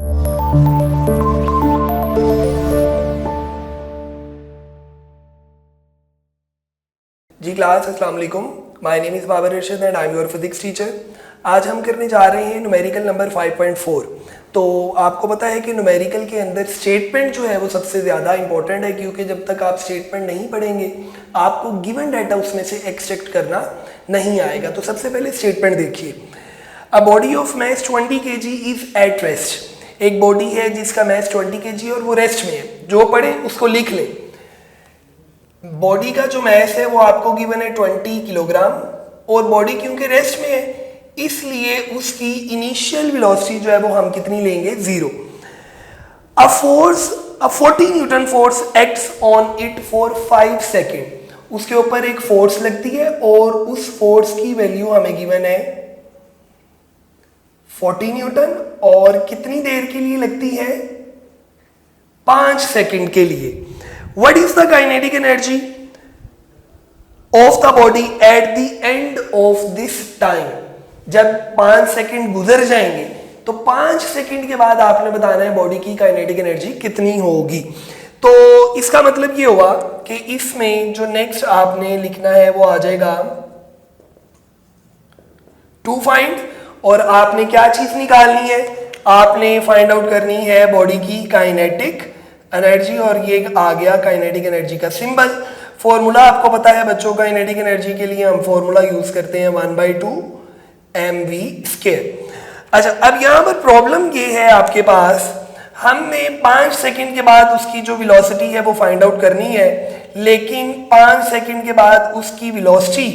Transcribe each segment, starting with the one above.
जी class, अस्सलाम वालेकुम। My name is Babar Arshad and I am your physics teacher. आज हम करने जा रहे हैं न्यूमेरिकल नंबर 5.4। तो आपको पता है कि न्यूमेरिकल के अंदर स्टेटमेंट जो है वो सबसे ज़्यादा इंपॉर्टेंट है, क्योंकि जब तक आप स्टेटमेंट नहीं पढ़ेंगे आपको गिवन डाटा उसमें से एक्सट्रैक्ट करना नहीं आएगा। तो सबसे पहले स्टेटमेंट देखिए। A body of mass 20 kg is at rest. एक बॉडी है जिसका मैस 20 kg और वो रेस्ट में है। जो पढ़े उसको लिख ले। बॉडी का जो मैस है वो आपको गिवन है 20 किलोग्राम और बॉडी क्योंकि रेस्ट में है इसलिए उसकी इनिशियल वेलोसिटी जो है वो हम कितनी लेंगे, 0। अ 40 Newton force acts on it for 5 second. उसके ऊपर एक फोर्स लगती है और उस फोर्स की वैल्यू हमें गिवन है 40 न्यूटन और कितनी देर के लिए लगती है, 5 सेकेंड के लिए। What is the kinetic energy of the body at the end of this time? जब 5 सेकंड गुजर जाएंगे तो 5 सेकंड के बाद आपने बताना है बॉडी की काइनेटिक एनर्जी कितनी होगी। तो इसका मतलब ये हुआ कि इसमें जो नेक्स्ट आपने लिखना है वो आ जाएगा टू फाइंड, और आपने क्या चीज निकालनी है, आपने फाइंड आउट करनी है बॉडी की काइनेटिक एनर्जी। और ये आ गया काइनेटिक एनर्जी का सिंबल। फॉर्मूला आपको पता है बच्चों, काइनेटिक एनर्जी के लिए हम फॉर्मूला यूज करते हैं 1/2 mv²। अच्छा, अब यहां पर प्रॉब्लम ये है आपके पास, हमने 5 सेकंड के बाद उसकी जो वेलोसिटी है वो फाइंड आउट करनी है, लेकिन 5 सेकंड के बाद उसकी वेलोसिटी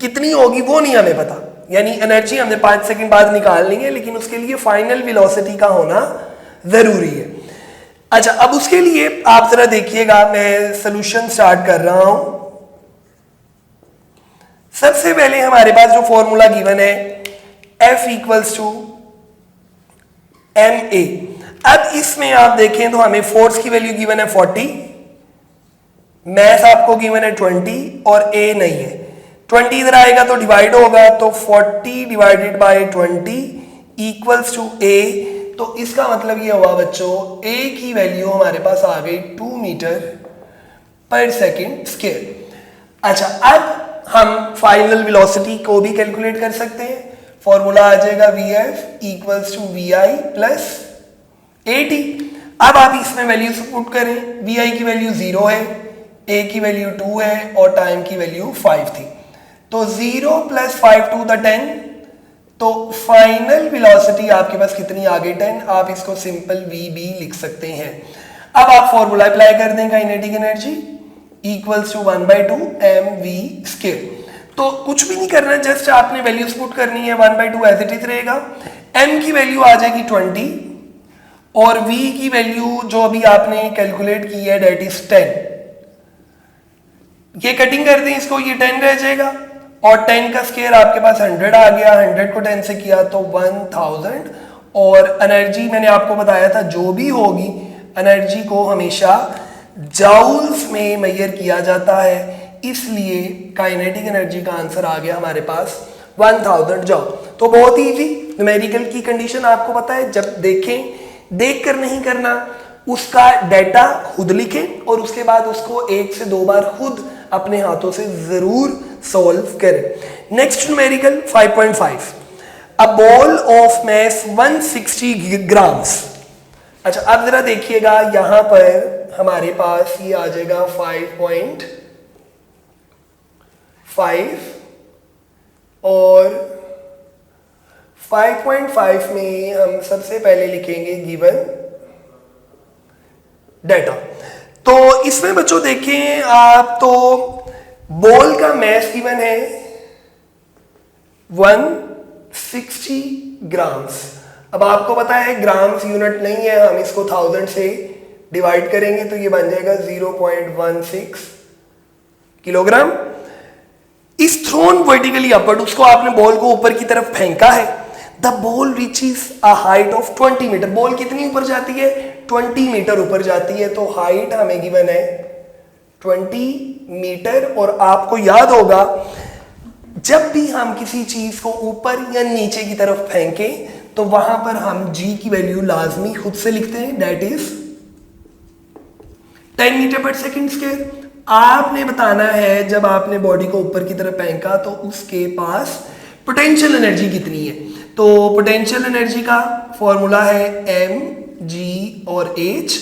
कितनी होगी वो नहीं हमें पता। यानी एनर्जी हमने 5 सेकंड बाद निकालनी है, लेकिन उसके लिए फाइनल वेलोसिटी का होना जरूरी है। अच्छा, अब उसके लिए आप जरा देखिएगा, मैं सोल्यूशन स्टार्ट कर रहा हूं। सबसे पहले हमारे पास जो फॉर्मूला गिवन है F = ma। अब इसमें आप देखें तो हमें फोर्स की वैल्यू गिवन है 40, मैस आपको गिवन है 20 और a नहीं है। 20 इधर आएगा तो डिवाइड होगा, तो 40 डिवाइडेड बाय 20 = a। तो इसका मतलब ये हुआ बच्चों, a की वैल्यू हमारे पास आ गई 2 मीटर पर सेकेंड स्क्वायर। अच्छा, अब हम फाइनल वेलोसिटी को भी कैलकुलेट कर सकते हैं। फॉर्मूला आ जाएगा Vf = Vi + AT। अब आप इसमें वैल्यू पुट करें, Vi की वैल्यू 0 है, A की वैल्यू 2 है और टाइम की वैल्यू 5 थी। तो 0 + 5 to the 10, तो फाइनल वेलोसिटी आपके पास कितनी आ गई, 10। आप इसको सिंपल VB लिख सकते हैं। अब आप फॉर्मूला अप्लाई कर दें, काइनेटिक एनर्जी = 1/2 mv²। तो कुछ भी नहीं करना, जस्ट आपने वैल्यूज पुट करनी है। 1/2 एज इट इज रहेगा। m की वैल्यू आ जाएगी 20 और v की वैल्यू जो अभी आपने कैलकुलेट की है डेट इज 10। ये कटिंग कर दें इसको, ये 10 रह जाएगा और 10 का स्क्वायर आपके पास 100 आ गया। 100 को 10 से किया तो 1000। और एनर्जी मैंने आपको बताया था, जो भी होगी एनर्जी को हमेशा जाउल्स में मेजर किया जाता है, इसलिए काइनेटिक एनर्जी का आंसर आ गया हमारे पास 1000 जाउल। तो बहुत ही इजी, न्यूमेरिकल की कंडीशन आपको पता है। जब देखें, देख कर नहीं करना, उसका डाटा खुद लिखें और उसके बाद उसको 1 से 2 बार खुद अपने हाथों से जरूर सॉल्व करें। Next numerical 5.5। A ball of mass 160 grams. अच्छा, अब जरा देखिएगा, यहां पर हमारे पास ये आ जाएगा 5.5 और 5.5 में हम सबसे पहले लिखेंगे गिवन डाटा। तो इसमें बच्चों देखें आप, तो बॉल का मैस गिवन है 160 ग्राम्स। अब आपको पता है ग्राम्स यूनिट नहीं है, हम इसको 1000 से डिवाइड करेंगे तो ये बन जाएगा 0.16 किलोग्राम। इस थ्रोन वर्टिकली अपवर्ड, उसको आपने बॉल को ऊपर की तरफ फेंका है। The ball reaches a height of 20 metre. Ball कितनी ऊपर जाती है, 20 मीटर ऊपर जाती है। तो हाइट हमें गिवन है 20 मीटर। और आपको याद होगा, जब भी हम किसी चीज को ऊपर या नीचे की तरफ फेंकें तो वहां पर हम g की वैल्यू लाजमी खुद से लिखते हैं, that is 10 metre per second square. आपने बताना है जब आपने बॉडी को ऊपर की तरफ फेंका तो उसके पास पोटेंशियल एनर्जी कितनी है। तो पोटेंशियल एनर्जी का फॉर्मूला है m g और h।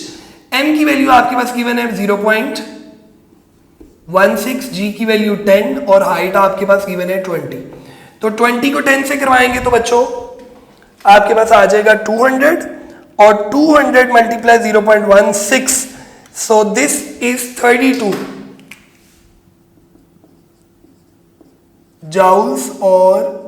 m की वैल्यू आपके पास गिवन है 0.16, g की वैल्यू 10 और हाइट आपके पास गिवन है 20। तो 20 को 10 से करवाएंगे तो बच्चों आपके पास आ जाएगा 200 और 200 multiply 0.16, so this is 32 joules. और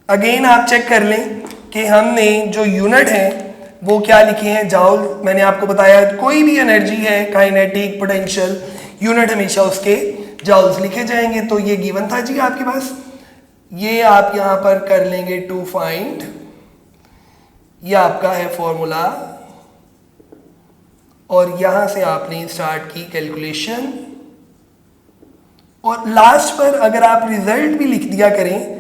अगेन आप चेक कर लें कि हमने जो यूनिट है वो क्या लिखे हैं, जाउल। मैंने आपको बताया कोई भी एनर्जी है, काइनेटिक, पोटेंशियल, यूनिट हमेशा उसके जाउल्स लिखे जाएंगे। तो ये गिवन था जी आपके पास, ये आप यहां पर कर लेंगे टू फाइंड, ये आपका है फॉर्मूला और यहां से आपने स्टार्ट की कैलकुलेशन। और लास्ट पर अगर आप रिजल्ट भी लिख दिया करें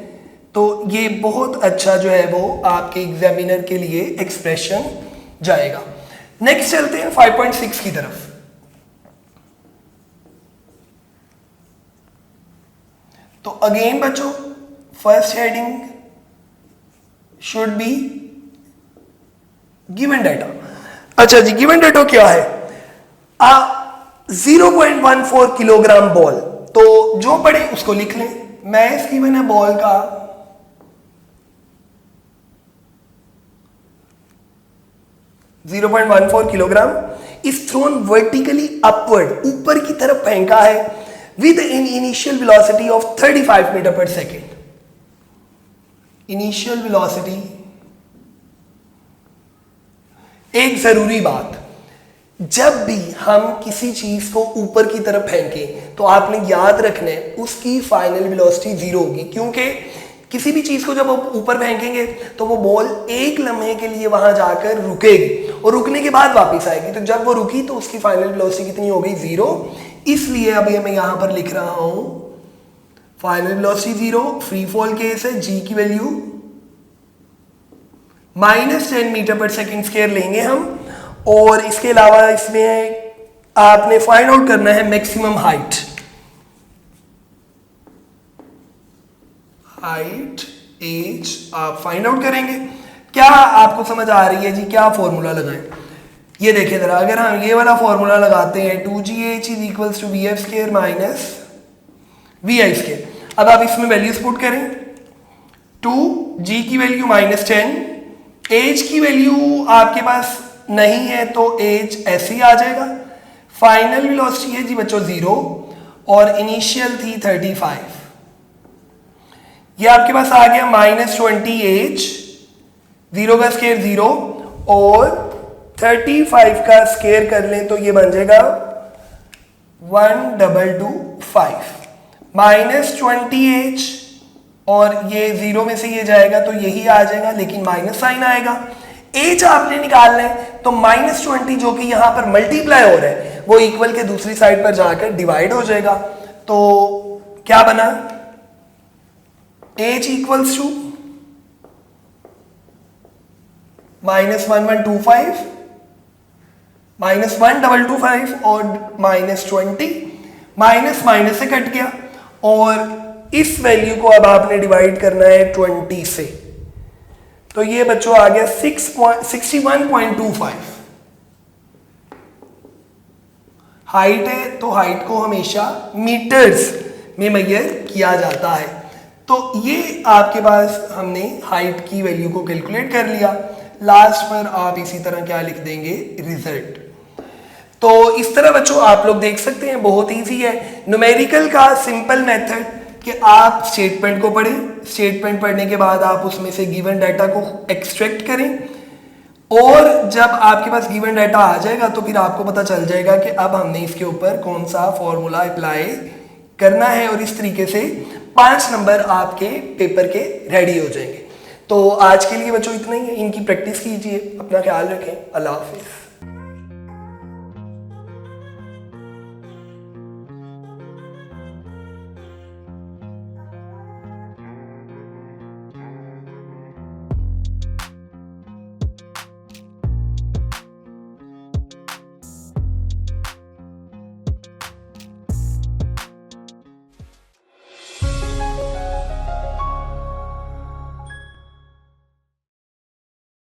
तो ये बहुत अच्छा जो है वो आपके एग्जामिनर के लिए एक्सप्रेशन जाएगा। नेक्स्ट चलते हैं 5.6 की तरफ। तो अगेन बच्चों first heading should be given data. अच्छा जी, गिवन डाटा क्या है? 0.14 किलोग्राम बॉल, तो जो पढ़े उसको लिख लें। मैथ गिवन है बॉल का 0.14 kilogram is thrown vertically upward, ऊपर की तरफ फेंका है with an initial velocity of 35 metre per second. Initial velocity, एक जरूरी बात, जब भी हम किसी चीज को ऊपर की तरफ फेंकें तो आपने याद रखना है उसकी फाइनल वेलोसिटी 0 होगी, क्योंकि किसी भी चीज को जब आप ऊपर फेंकेंगे तो वो बॉल एक लम्हे के लिए वहां जाकर रुकेगी और रुकने के बाद वापस आएगी। तो जब वो रुकी तो उसकी फाइनल वेलोसिटी कितनी हो गई? 0। इसलिए अभी मैं यहां पर लिख रहा हूं final velocity 0। Free fall case है, जी की value -10 metre per second square लेंगे हम। और इसके अलावा इसमें आपने फाइंड आउट करना है मैक्सिमम हाइट। हाइट एज आप फाइंड आउट करेंगे। क्या आपको समझ आ रही है जी? क्या फॉर्मूला लगाएं? ये देखिए जरा, अगर हम ये वाला फॉर्मूला लगाते हैं 2gh is equals to vf square minus vi square. अब आप इसमें वैल्यूज पुट करें। 2g की वैल्यू -10, एज की वैल्यू आपके पास नहीं है तो एज ऐसे ही आ जाएगा। फाइनल वेलोसिटी है जी बच्चों 0 और इनिशियल थी 35। ये आपके पास आ गया -20 एज, 0 का स्क्वायर 0 और 35 का स्क्वायर कर लें तो ये बन जाएगा 1225। -20 एज और ये 0 में से ये जाएगा तो यही आ जाएगा, लेकिन माइनस साइन आएगा। एज आपने निकालना है तो -20 जो कि यहां पर मल्टीप्लाई हो रहा है वो इक्वल के दूसरी साइड पर जाकर डिवाइड हो जाएगा। तो क्या बना? एज इक्वल्स टू -1125 -1225 और -20, माइनस माइनस से कट गया और इस वैल्यू को अब आपने डिवाइड करना है 20 से। तो ये बच्चों आ गया 61.25। हाइट है तो हाइट को हमेशा मीटर्स में मेजर किया जाता है। तो ये आपके पास हमने हाइट की वैल्यू को कैलकुलेट कर लिया। लास्ट पर आप इसी तरह क्या लिख देंगे? रिजल्ट। तो इस तरह बच्चों आप लोग देख सकते हैं, बहुत इजी है। न्यूमेरिकल का सिंपल मेथड कि आप स्टेटमेंट को पढ़ें, स्टेटमेंट पढ़ने के बाद आप उसमें से गिवन डाटा को एक्सट्रैक्ट करें और जब आपके पास गिवन डाटा आ जाएगा तो फिर आपको पता चल जाएगा कि अब हमने इसके ऊपर कौन सा फॉर्मूला अप्लाई करना है और इस तरीके से 5 नंबर आपके पेपर के रेडी हो जाएंगे। तो आज के लिए बच्चों इतना ही है। इनकी प्रैक्टिस कीजिए, अपना ख्याल रखें। अल्लाह हाफिज़।